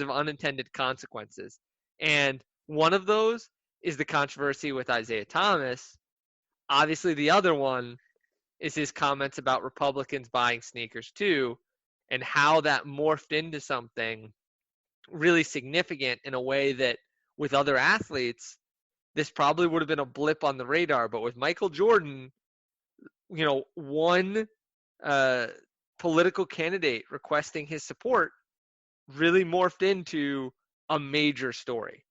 of unintended consequences. And one of those is the controversy with Isaiah Thomas. Obviously, the other one is his comments about Republicans buying sneakers too, and how that morphed into something really significant in a way that with other athletes, this probably would have been a blip on the radar. But with Michael Jordan, one political candidate requesting his support really morphed into a major story.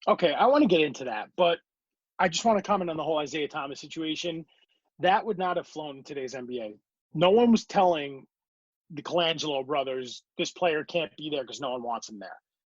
Okay, I want to get into that, but I just want to comment on the whole Isaiah Thomas situation. That would not have flown in today's NBA. No one was telling the Colangelo brothers, this player can't be there because no one wants him there.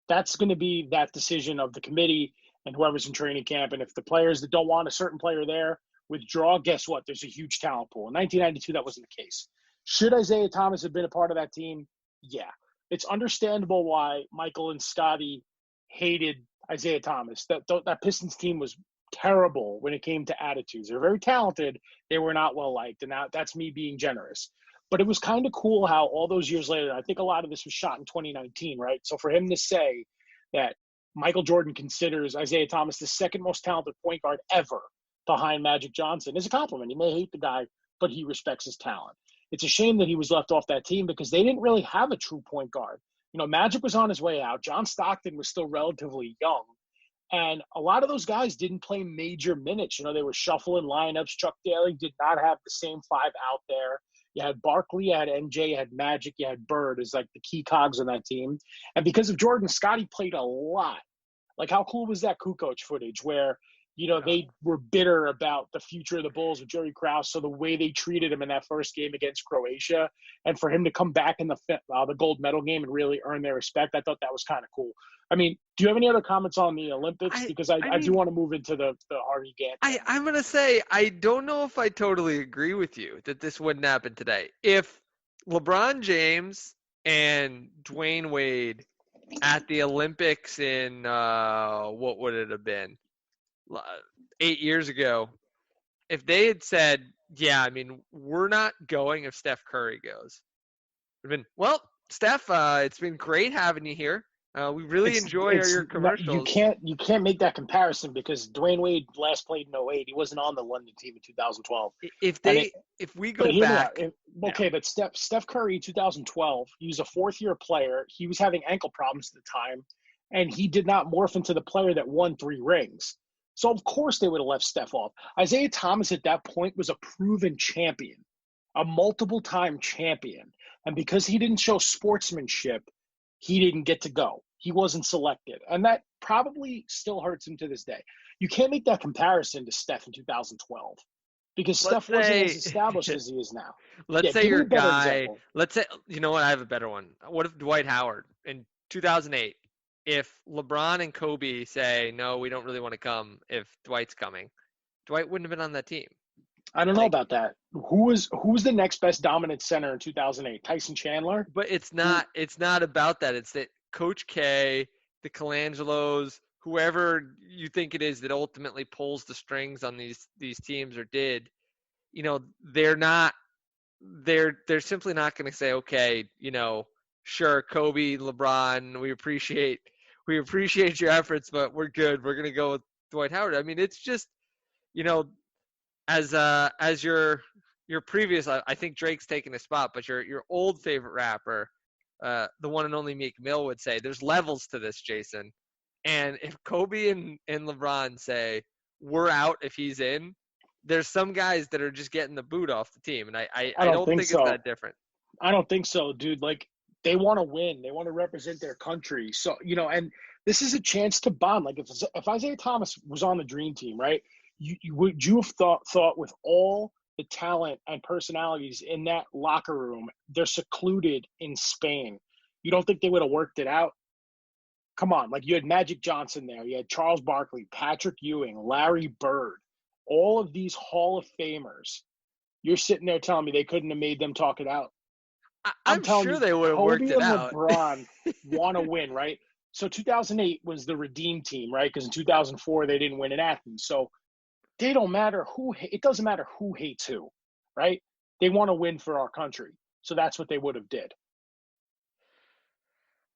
That's going to be that decision of the committee and whoever's in training camp. And if the players that don't want a certain player there withdraw, guess what? There's a huge talent pool. In 1992, that wasn't the case. Should Isaiah Thomas have been a part of that team? Yeah. It's understandable why Michael and Scotty hated Isaiah Thomas. That Pistons team was terrible when it came to attitudes. They're very talented. They were not well liked, and that's me being generous. But it was kind of cool how all those years later, I think a lot of this was shot in 2019, right? So for him to say that Michael Jordan considers Isaiah Thomas the second most talented point guard ever behind Magic Johnson is a compliment. He may hate the guy, but he respects his talent. It's a shame that he was left off that team because they didn't really have a true point guard. Magic was on his way out. John Stockton was still relatively young. And a lot of those guys didn't play major minutes. They were shuffling lineups. Chuck Daly did not have the same five out there. You had Barkley, you had MJ, you had Magic, you had Bird as like the key cogs on that team. And because of Jordan, Scotty played a lot. Like, how cool was that Kukoc footage where, they were bitter about the future of the Bulls with Jerry Krause. So the way they treated him in that first game against Croatia, and for him to come back in the gold medal game and really earn their respect, I thought that was kind of cool. I mean, do you have any other comments on the Olympics? Because I do want to move into the Harvey Gantt. I'm going to say, I don't know if I totally agree with you that this wouldn't happen today. If LeBron James and Dwayne Wade at the Olympics in, what would it have been? 8 years ago, if they had said, we're not going if Steph Curry goes, it would have been, well, Steph, it's been great having you here. We really enjoy your commercials. You can't make that comparison because Dwayne Wade last played in 08. He wasn't on the London team in 2012. If we go back. But Steph Curry, 2012, he was a fourth-year player. He was having ankle problems at the time, and he did not morph into the player that won 3 rings. So, of course, they would have left Steph off. Isaiah Thomas at that point was a proven champion, a multiple-time champion. And because he didn't show sportsmanship, he didn't get to go. He wasn't selected. And that probably still hurts him to this day. You can't make that comparison to Steph in 2012 because Steph wasn't as established as he is now. Let's say your guy – let's say – you know what? I have a better one. What if Dwight Howard in 2008 – if LeBron and Kobe say, no, we don't really want to come if Dwight's coming, Dwight wouldn't have been on that team. I don't know about that. Who was the next best dominant center in 2008? Tyson Chandler? But it's not about that. It's that Coach K, the Colangelos, whoever you think it is that ultimately pulls the strings on these teams or did, they're simply not going to say, okay, sure, Kobe, LeBron, we appreciate your efforts, but we're good. We're going to go with Dwight Howard. I mean, it's just, as your previous, I think Drake's taking a spot, but your old favorite rapper, the one and only Meek Mill would say, there's levels to this, Jason. And if Kobe and LeBron say, we're out if he's in, there's some guys that are just getting the boot off the team. And I don't think so. It's that different. I don't think so, dude. Like, they want to win. They want to represent their country. So, and this is a chance to bond. Like, if Isaiah Thomas was on the dream team, right, would you have thought with all the talent and personalities in that locker room, they're secluded in Spain. You don't think they would have worked it out? Come on. Like, you had Magic Johnson there. You had Charles Barkley, Patrick Ewing, Larry Bird, all of these Hall of Famers. You're sitting there telling me they couldn't have made them talk it out. I'm sure they would have worked it out. LeBron want to win, right? So 2008 was the redeem team, right? Because in 2004 they didn't win in Athens. So they don't matter it doesn't matter who hates who, right? They want to win for our country. So that's what they would have did.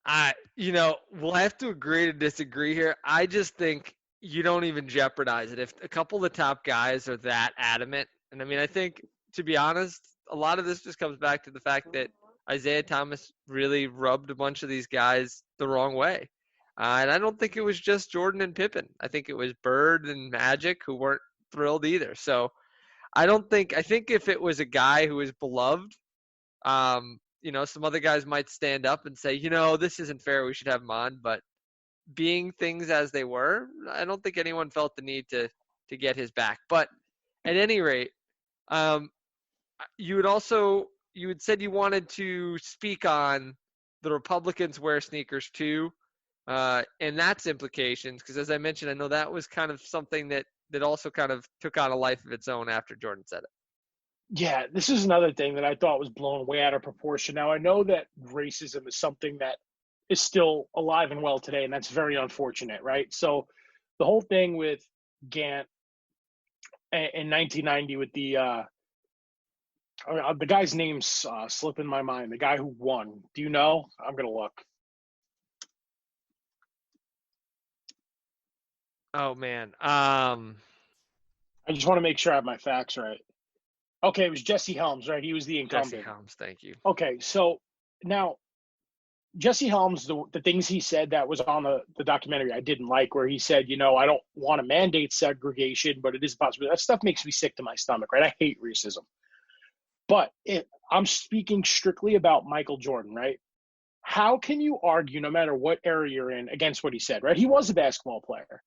We'll have to agree to disagree here. I just think you don't even jeopardize it if a couple of the top guys are that adamant. And I mean, I think to be honest, a lot of this just comes back to the fact that Isaiah Thomas really rubbed a bunch of these guys the wrong way. And I don't think it was just Jordan and Pippen. I think it was Bird and Magic who weren't thrilled either. So I think if it was a guy who was beloved, some other guys might stand up and say, this isn't fair. We should have him on. But being things as they were, I don't think anyone felt the need to get his back. But at any rate, um, you had said you wanted to speak on the Republicans wear sneakers too, and that's implications. Because as I mentioned, I know that was kind of something that also kind of took on a life of its own after Jordan said it. Yeah, this is another thing that I thought was blown way out of proportion. Now, I know that racism is something that is still alive and well today, and that's very unfortunate, right? So, the whole thing with Gant in 1990 with the guy's name's slipping my mind, the guy who won. Do you know? I'm going to look. Oh man, I just want to make sure I have my facts right. Okay, it was Jesse Helms, right? He was the Jesse incumbent. Helms, thank you. Okay, so now Jesse Helms, the things he said that was on the documentary I didn't like, where he said, I don't want to mandate segregation, but it is possible. That stuff makes me sick to my stomach, right? I hate racism. But I'm speaking strictly about Michael Jordan, right? How can you argue, no matter what era you're in, against what he said, right? He was a basketball player.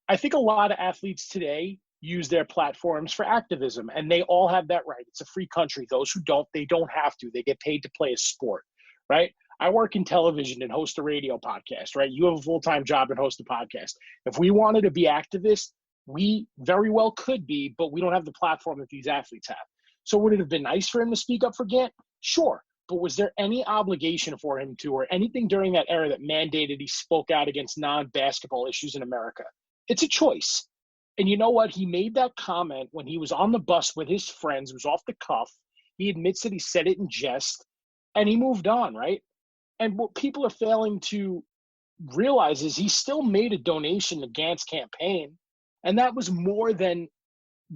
I think a lot of athletes today use their platforms for activism, and they all have that right. It's a free country. Those who don't, they don't have to. They get paid to play a sport, right? I work in television and host a radio podcast, right? You have a full-time job and host a podcast. If we wanted to be activists, we very well could be, but we don't have the platform that these athletes have. So would it have been nice for him to speak up for Gant? Sure. But was there any obligation for him to, or anything during that era that mandated he spoke out against non-basketball issues in America? It's a choice. And you know what? He made that comment when he was on the bus with his friends. It was off the cuff. He admits that he said it in jest, and he moved on, right? And what people are failing to realize is he still made a donation to Gant's campaign, and that was more than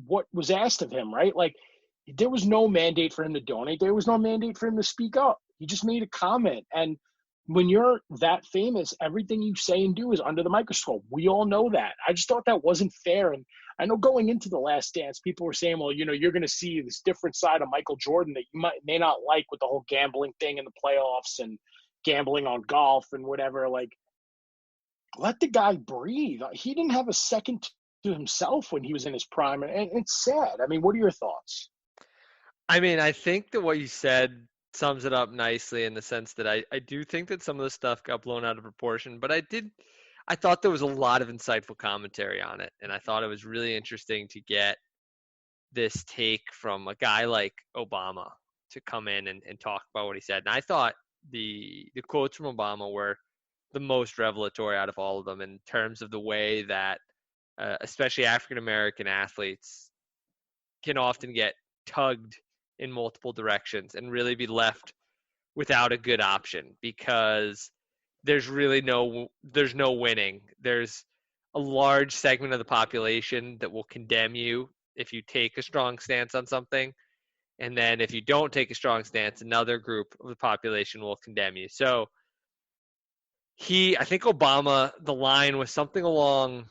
what was asked of him, right? Like, there was no mandate for him to donate. There was no mandate for him to speak up. He just made a comment. And when you're that famous, everything you say and do is under the microscope. We all know that. I just thought that wasn't fair. And I know going into The Last Dance, people were saying, well, you're going to see this different side of Michael Jordan that you may not like, with the whole gambling thing in the playoffs and gambling on golf and whatever. Like, let the guy breathe. He didn't have a second to himself when he was in his prime. And it's sad. I mean, what are your thoughts? I mean, I think that what you said sums it up nicely in the sense that I do think that some of the stuff got blown out of proportion, but I thought there was a lot of insightful commentary on it. And I thought it was really interesting to get this take from a guy like Obama to come in and talk about what he said. And I thought the quotes from Obama were the most revelatory out of all of them in terms of the way that especially African American athletes can often get tugged in multiple directions and really be left without a good option because there's no winning. There's a large segment of the population that will condemn you if you take a strong stance on something, and then if you don't take a strong stance, another group of the population will condemn you. So I think Obama, the line was something along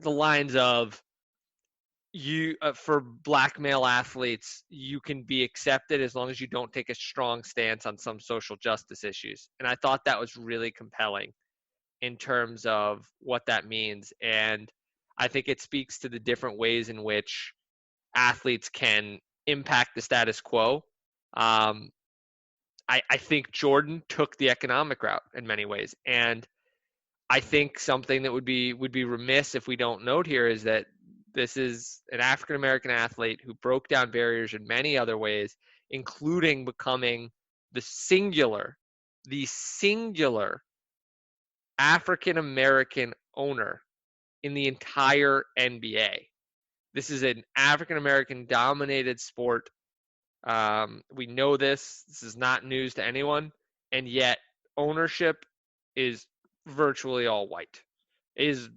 the lines of, for black male athletes, you can be accepted as long as you don't take a strong stance on some social justice issues. And I thought that was really compelling in terms of what that means. And I think it speaks to the different ways in which athletes can impact the status quo. I think Jordan took the economic route in many ways. And I think something that would be remiss if we don't note here is that this is an African American athlete who broke down barriers in many other ways, including becoming the singular African American owner in the entire NBA. This is an African American dominated sport. We know this. This is not news to anyone. And yet ownership is virtually all white, is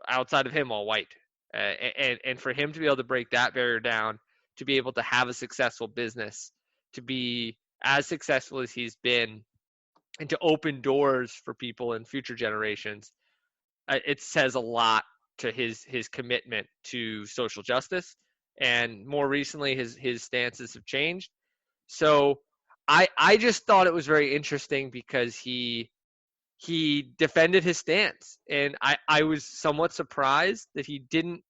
outside of him all white. And for him to be able to break that barrier down, to be able to have a successful business, to be as successful as he's been, and to open doors for people in future generations, it says a lot to his commitment to social justice. And more recently, his stances have changed. So I just thought it was very interesting because he defended his stance, and I was somewhat surprised that he didn't,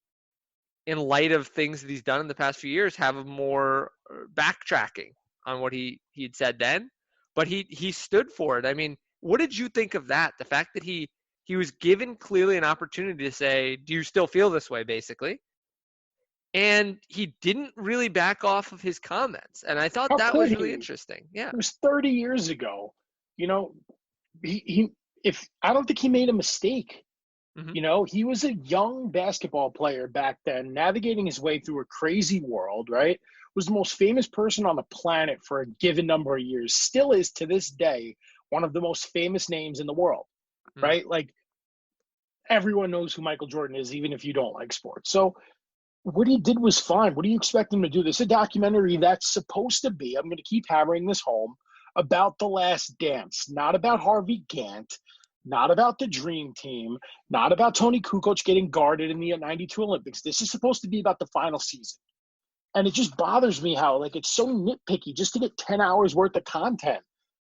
in light of things that he's done in the past few years, have a more backtracking on what he'd said then. But he stood for it. I mean, what did you think of that? The fact that he was given clearly an opportunity to say, "Do you still feel this way?" basically, and he didn't really back off of his comments, and I thought How that could was really he? interesting. Yeah. It was 30 years ago. You know, he if I don't think he made a mistake. Hmm. You know, he was a young basketball player back then, navigating his way through a crazy world, right? Was the most famous person on the planet for a given number of years, still is to this day one of the most famous names in the world, Hmm. right? Like everyone knows who Michael Jordan is, even if you don't like sports. So what he did was fine. What do you expect him to do? This is a documentary that's supposed to be, I'm going to keep hammering this home, about the last dance, not about Harvey Gantt, not about the dream team, not about Tony Kukoc getting guarded in the 92 Olympics. This is supposed to be about the final season. And it just bothers me how, like, it's so nitpicky just to get 10 hours worth of content.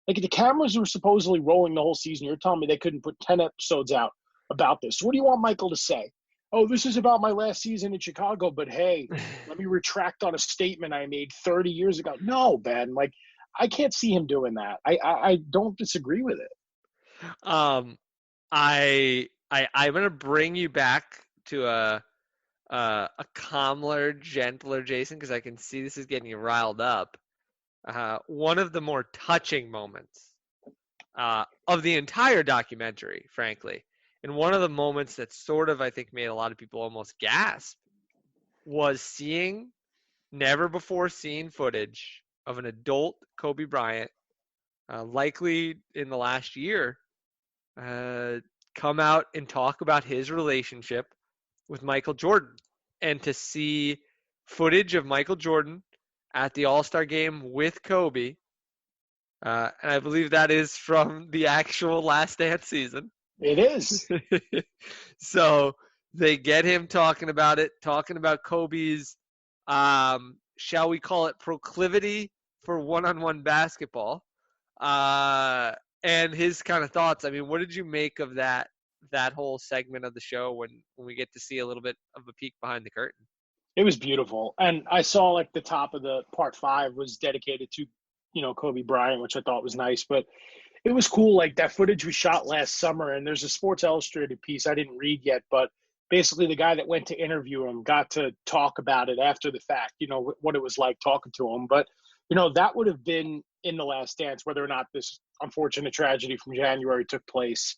Like, the cameras were supposedly rolling the whole season. You're telling me they couldn't put 10 episodes out about this. So what do you want Michael to say? Oh, this is about my last season in Chicago, but hey, let me retract on a statement I made 30 years ago. No, Ben, like, I can't see him doing that. I don't disagree with it. um, I'm gonna bring you back to a calmer, gentler Jason, because I can see this is getting you riled up. One of the more touching moments of the entire documentary, frankly, and one of the moments that sort of, I think, made a lot of people almost gasp, was seeing never before seen footage of an adult Kobe Bryant, likely in the last year, uh, come out and talk about his relationship with Michael Jordan, and to see footage of Michael Jordan at the All-Star game with Kobe. And I believe that is from the actual Last Dance season. It is. So they get him talking about it, talking about Kobe's, shall we call it, proclivity for one-on-one basketball, and his kind of thoughts. I mean, what did you make of that whole segment of the show when we get to see a little bit of a peek behind the curtain? It was beautiful. And I saw like the top of the part five was dedicated to, Kobe Bryant, which I thought was nice. But it was cool. Like that footage was shot last summer, and there's a Sports Illustrated piece I didn't read yet, but basically the guy that went to interview him got to talk about it after the fact, what it was like talking to him. But, that would have been in The Last Dance, whether or not this unfortunate tragedy from January took place.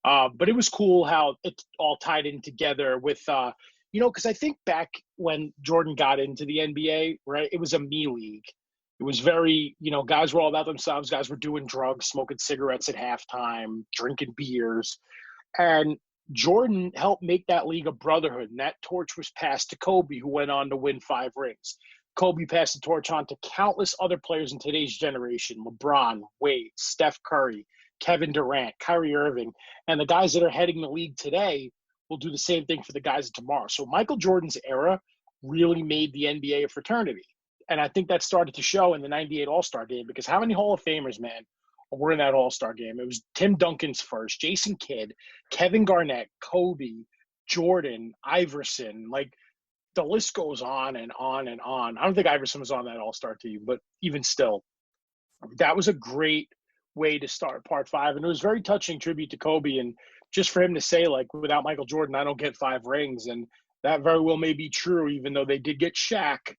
But it was cool how it all tied in together with, because I think back when Jordan got into the NBA, right, it was a me league. It was very, guys were all about themselves. Guys were doing drugs, smoking cigarettes at halftime, drinking beers. And Jordan helped make that league a brotherhood. And that torch was passed to Kobe, who went on to win 5 rings. Kobe passed the torch on to countless other players in today's generation: LeBron, Wade, Steph Curry, Kevin Durant, Kyrie Irving. And the guys that are heading the league today will do the same thing for the guys of tomorrow. So Michael Jordan's era really made the NBA a fraternity. And I think that started to show in the 98 All-Star game, because how many Hall of Famers, man, were in that All-Star game? It was Tim Duncan's first, Jason Kidd, Kevin Garnett, Kobe, Jordan, Iverson. Like, the list goes on and on and on. I don't think Iverson was on that All-Star team, but even still, that was a great way to start part five. And it was very touching tribute to Kobe. And just for him to say, like, without Michael Jordan, I don't get 5 rings. And that very well may be true, even though they did get Shaq.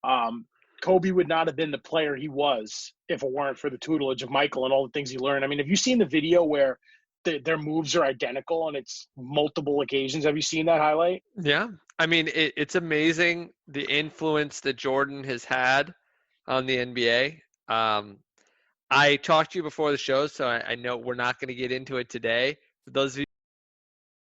Um, Kobe would not have been the player he was if it weren't for the tutelage of Michael and all the things he learned. I mean, have you seen the video where their moves are identical and it's multiple occasions? Have you seen that highlight? Yeah, I mean, it's amazing the influence that Jordan has had on the NBA. I talked to you before the show, so I know we're not going to get into it today. For those of